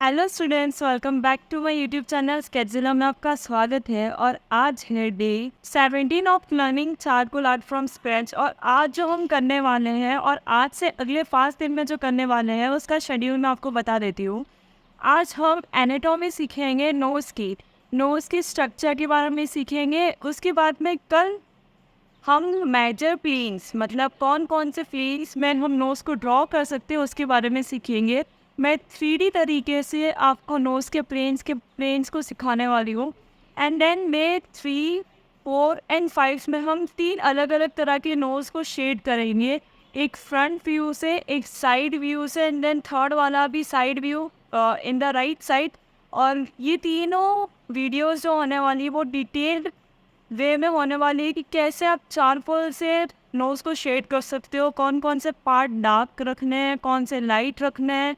Hello students, welcome back to my YouTube channel Sketchzilla में आपका स्वागत है। और आज है day 17 of learning charcoal art from scratch. और आज जो हम करने वाले हैं और आज से अगले 5 दिन में जो करने वाले हैं उसका शेड्यूल मैं आपको बता देती हूँ। आज हम एनाटॉमी सीखेंगे, नोज़ की स्ट्रक्चर के बारे में सीखेंगे। उसके बाद में कल हम मेजर प्लेन्स मतलब कौन कौन से प्लेन्स में हम नोज़ को ड्रॉ कर सकते हैं उसके बारे में सीखेंगे। मैं 3D तरीके से आपको नोज़ के प्लेन्स को सिखाने वाली हूँ। एंड देन डे 3, 4 एंड 5 में हम 3 अलग अलग तरह के नोज़ को शेड करेंगे। एक फ्रंट व्यू से, एक साइड व्यू से, एंड देन थर्ड वाला भी side view in the right side. और ये तीनों वीडियोस जो होने वाली है वो डिटेल्ड वे में होने वाली है कि कैसे आप चारकोल से नोज़ को शेड कर सकते हो, कौन कौन से पार्ट डार्क रखने हैं, कौन से लाइट रखने हैं,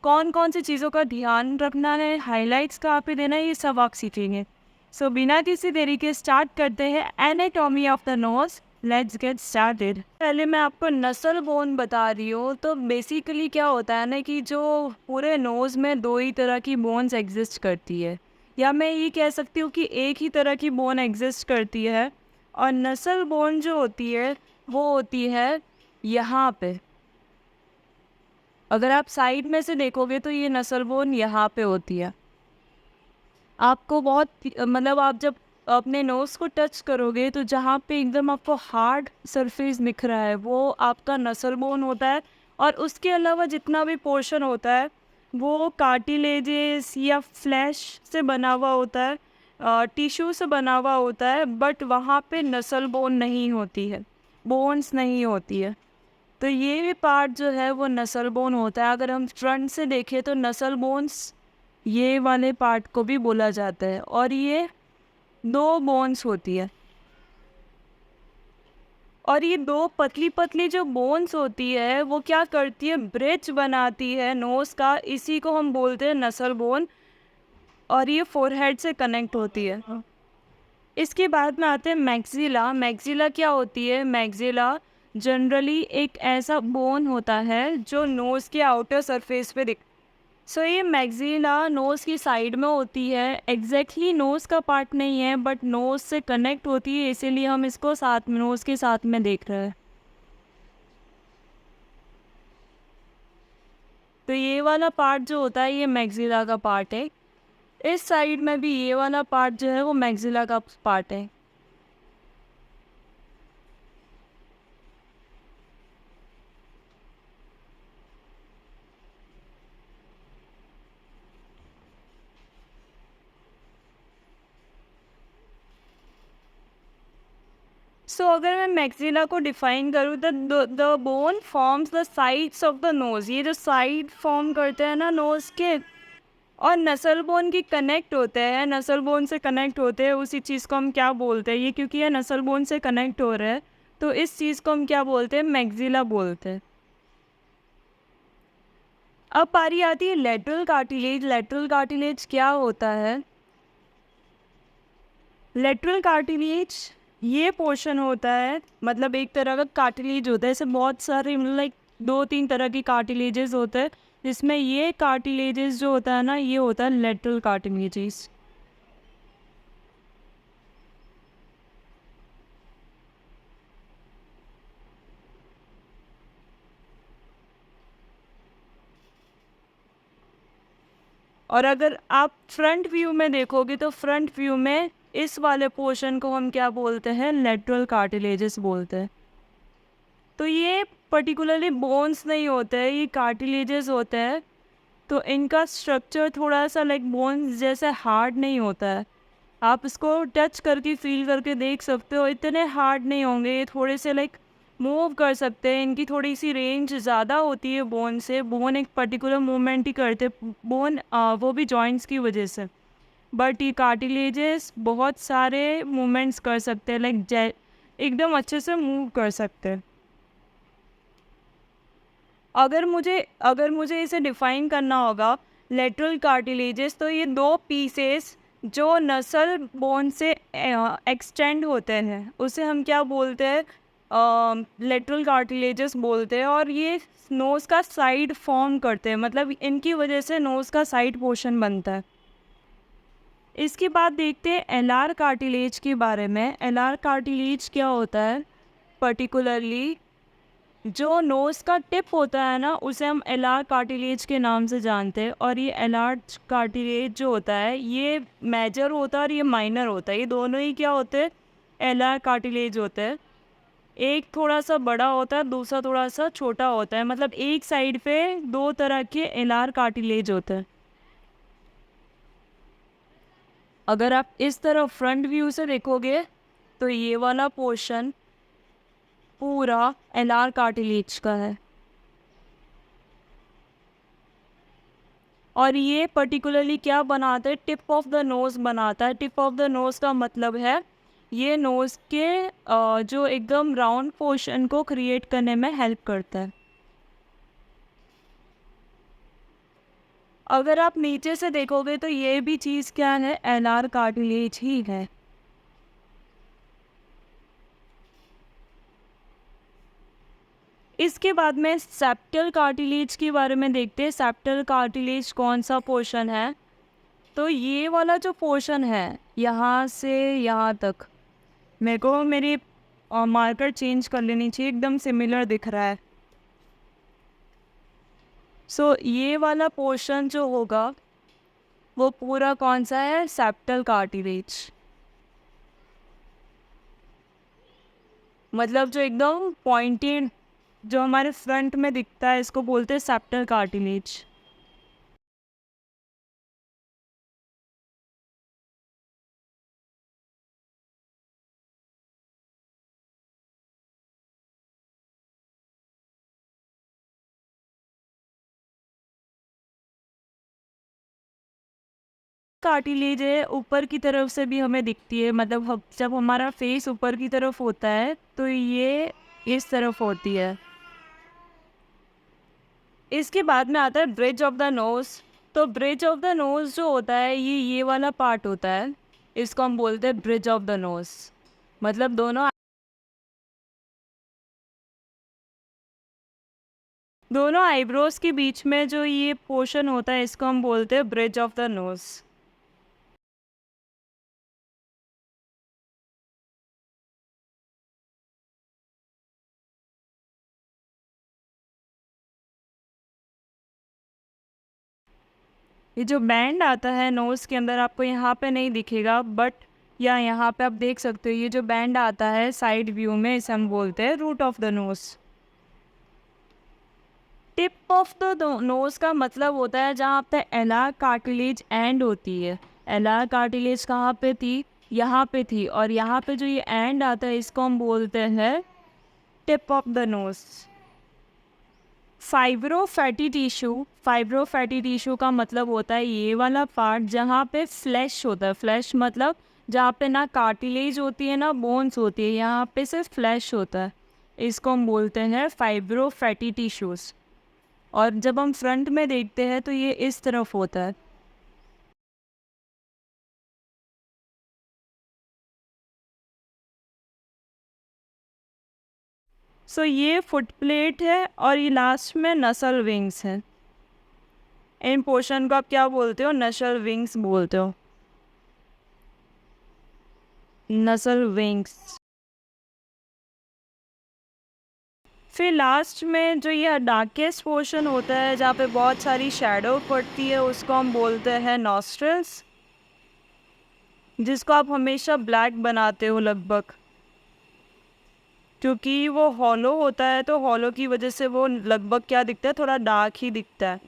कौन कौन सी चीज़ों का ध्यान रखना है, हाइलाइट्स कहाँ पे देना है, ये सब आप सीखेंगे। सो बिना किसी देरी के स्टार्ट करते हैं anatomy of the nose. Let's get started. पहले मैं आपको नसल बोन बता रही हूँ। तो बेसिकली क्या होता है ना कि जो पूरे नोज़ में 2 ही तरह की बोन्स एग्जिस्ट करती है, या मैं ये कह सकती हूँ कि एक ही तरह की बोन एग्जिस्ट करती है। और नसल बोन जो होती है वो होती है यहाँ पे। अगर आप साइड में से देखोगे तो ये नसल बोन यहाँ पे होती है। आपको बहुत मतलब आप जब अपने नोज़ को टच करोगे तो जहाँ पे एकदम आपको हार्ड सरफेस दिख रहा है वो आपका नसल बोन होता है। और उसके अलावा जितना भी पोर्शन होता है वो कार्टिलेजेस या फ्लैश से बना हुआ होता है, टिश्यू से बना हुआ होता है, बट वहाँ पे नसल बोन नहीं होती है, बोन्स नहीं होती है। तो ये भी पार्ट जो है वो नसल बोन होता है। अगर हम फ्रंट से देखें तो नसल बोन्स ये वाले पार्ट को भी बोला जाता है। और ये 2 बोन्स होती है। और ये 2 पतली पतली जो बोन्स होती है वो क्या करती है, ब्रिज बनाती है नोज़ का। इसी को हम बोलते हैं नसल बोन। और ये फोरहेड से कनेक्ट होती है। इसके बाद में आते हैं मैक्सिला। मैक्सिला क्या होती है? मैक्सिला जनरली एक ऐसा बोन होता है जो नोज़ के आउटर सरफेस पे दिख। सो ये मैक्सिला नोज़ की साइड में होती है। एग्जैक्टली नोज़ का पार्ट नहीं है बट नोज़ से कनेक्ट होती है, इसीलिए हम इसको साथ में नोज़ के साथ में देख रहे हैं। तो ये वाला पार्ट जो होता है ये मैक्सिला का पार्ट है। इस साइड में भी ये वाला पार्ट जो है वो मैक्सिला का पार्ट है। सो अगर मैं मैक्सिला को डिफाइन करूँ तो the bone forms the sides of the nose. ये जो साइड फॉर्म करते हैं ना नोज़ के, और नसल बोन की कनेक्ट होते हैं, नसल बोन से कनेक्ट होते हैं, उसी चीज़ को हम क्या बोलते हैं? ये क्योंकि ये नसल बोन से कनेक्ट हो रहा है तो इस चीज़ को हम क्या बोलते हैं? मैक्सिला बोलते हैं। अब पारी आती है लेटरल कार्टिलेज। लेटरल कार्टिलेज क्या होता है? लेटरल कार्टिलेज ये पोर्शन होता है, मतलब एक तरह का कार्टिलेज होता है। ऐसे बहुत सारे लाइक 2-3 तरह की कार्टिलेजेस होते हैं, जिसमें ये कार्टिलेजेस जो होता है ना ये होता है लेटरल कार्टिलेजेस। और अगर आप फ्रंट व्यू में देखोगे तो फ्रंट व्यू में इस वाले पोर्शन को हम क्या बोलते हैं? लेटरल कार्टिलेजेस बोलते हैं। तो ये पर्टिकुलरली बोन्स नहीं होते हैं, ये कार्टिलेजेस होते हैं। तो इनका स्ट्रक्चर थोड़ा सा लाइक बोन्स जैसे हार्ड नहीं होता है। आप इसको टच करके फील करके देख सकते हो, इतने हार्ड नहीं होंगे। ये थोड़े से लाइक मूव कर सकते हैं, इनकी थोड़ी सी रेंज ज़्यादा होती है बोन से। बोन एक पर्टिकुलर मूवमेंट ही करते बोन, वो भी जॉइंट्स की वजह से। बट ये कार्टिलेजेस बहुत सारे मूवमेंट्स कर सकते हैं, लाइक एकदम अच्छे से मूव कर सकते हैं। अगर मुझे इसे डिफ़ाइन करना होगा लेटरल कार्टिलेजेस, तो ये 2 पीसेस जो नसल बोन से एक्सटेंड होते हैं उसे हम क्या बोलते हैं? लेटरल कार्टिलेजेस बोलते हैं, और ये नोज़ का साइड फॉर्म करते हैं, मतलब इनकी वजह से नोज़ का साइड पोर्शन बनता है। इसके बाद देखते हैं एलआर कार्टिलेज के बारे में। एलआर कार्टिलेज क्या होता है? पर्टिकुलरली जो नोज़ का टिप होता है ना, उसे हम एलआर कार्टिलेज के नाम से जानते हैं। और ये एलआर कार्टिलेज जो होता है ये मेजर होता है और ये माइनर होता है। ये दोनों ही क्या होते हैं? एलआर कार्टिलेज होते हैं। एक थोड़ा सा बड़ा होता है, दूसरा थोड़ा सा छोटा होता है, मतलब एक साइड पे दो तरह के एलआर कार्टिलेज होते हैं। अगर आप इस तरफ फ्रंट व्यू से देखोगे तो ये वाला पोर्शन पूरा एलआर कार्टिलेज का है, और ये पर्टिकुलरली क्या बनाता है? टिप ऑफ द नोज़ बनाता है। टिप ऑफ द नोज़ का मतलब है ये नोज़ के जो एकदम राउंड पोर्शन को क्रिएट करने में हेल्प करता है। अगर आप नीचे से देखोगे तो ये भी चीज़ क्या है? एलआर कार्टिलेज ही है। इसके बाद में सेप्टल कार्टिलेज के बारे में देखते हैं। सेप्टल कार्टिलेज कौन सा पोर्शन है? तो ये वाला जो पोर्शन है यहाँ से यहाँ तक, मेरे को मेरी मार्कर चेंज कर लेनी चाहिए, एकदम सिमिलर दिख रहा है। सो ये वाला पोर्शन जो होगा वो पूरा कौन सा है? Septal cartilage. मतलब जो एकदम पॉइंटेड जो हमारे फ्रंट में दिखता है इसको बोलते हैं सेप्टल कार्टिलेज। कार्टिलेज है ऊपर की तरफ से भी हमें दिखती है, मतलब जब हमारा फेस ऊपर की तरफ होता है तो ये इस तरफ होती है। इसके बाद में आता है ब्रिज ऑफ द नोज़। तो ब्रिज ऑफ द नोज़ जो होता है ये वाला पार्ट होता है, इसको हम बोलते हैं ब्रिज ऑफ द नोज़। मतलब दोनों आईब्रोज के बीच में जो ये पोर्शन होता है इसको हम बोलते हैं ब्रिज ऑफ द नोज़। ये जो बैंड आता है नोज़ के अंदर आपको यहाँ पे नहीं दिखेगा, बट या यहाँ पे आप देख सकते हो, ये जो बैंड आता है साइड व्यू में इसे हम बोलते हैं root of the nose. Tip of the nose का मतलब होता है जहाँ पे एलआर कार्टिलेज एंड होती है। एलआर कार्टिलेज कहाँ पे थी? यहाँ पे थी, और यहाँ पे जो ये एंड आता है इसको हम बोलते हैं tip of the nose. Fibrofatty tissue का मतलब होता है ये वाला पार्ट जहाँ पे फ्लैश होता है। फ्लैश मतलब जहाँ पे ना कार्टिलेज होती है ना बोन्स होती है, यहाँ पे सिर्फ फ्लैश होता है, इसको हम बोलते हैं फाइब्रोफैटी टिश्यूज़। और जब हम फ्रंट में देखते हैं तो ये इस तरफ होता है। सो ये फुट प्लेट है और ये लास्ट में नसल विंग्स है। इन पोर्शन को आप क्या बोलते हो? नसल विंग्स बोलते हो। नसल विंग्स। फिर लास्ट में जो ये डार्केस्ट पोर्शन होता है जहाँ पे बहुत सारी शैडो पड़ती है उसको हम बोलते हैं नॉस्ट्रल्स, जिसको आप हमेशा ब्लैक बनाते हो लगभग, क्योंकि वो हॉलो होता है तो हॉलो की वजह से वो लगभग क्या दिखता है? थोड़ा डार्क ही दिखता है।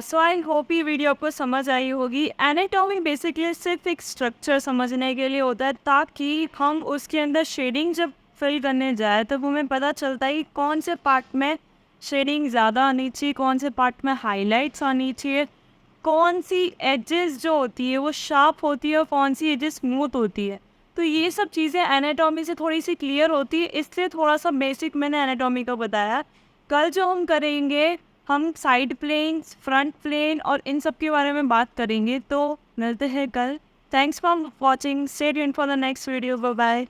सो आई होप ये वीडियो आपको समझ आई होगी। एनाटॉमी बेसिकली सिर्फ एक स्ट्रक्चर समझने के लिए होता है, ताकि हम उसके अंदर शेडिंग जब फिल करने जाए तब हमें पता चलता है कि कौन से पार्ट में शेडिंग ज़्यादा आनी चाहिए, कौन से पार्ट में हाइलाइट्स आनी चाहिए, कौन सी एजेस जो होती है वो शार्प होती है और कौन सी एजेस स्मूथ होती है। तो ये सब चीज़ें एनाटॉमी से थोड़ी सी क्लियर होती है, इसलिए थोड़ा सा बेसिक मैंने एनाटॉमी का बताया। कल जो हम करेंगे हम साइड प्लेन्स, फ्रंट प्लेन और इन सब के बारे में बात करेंगे। तो मिलते हैं कल। Thanks for watching, stay tuned for the next video. Bye bye.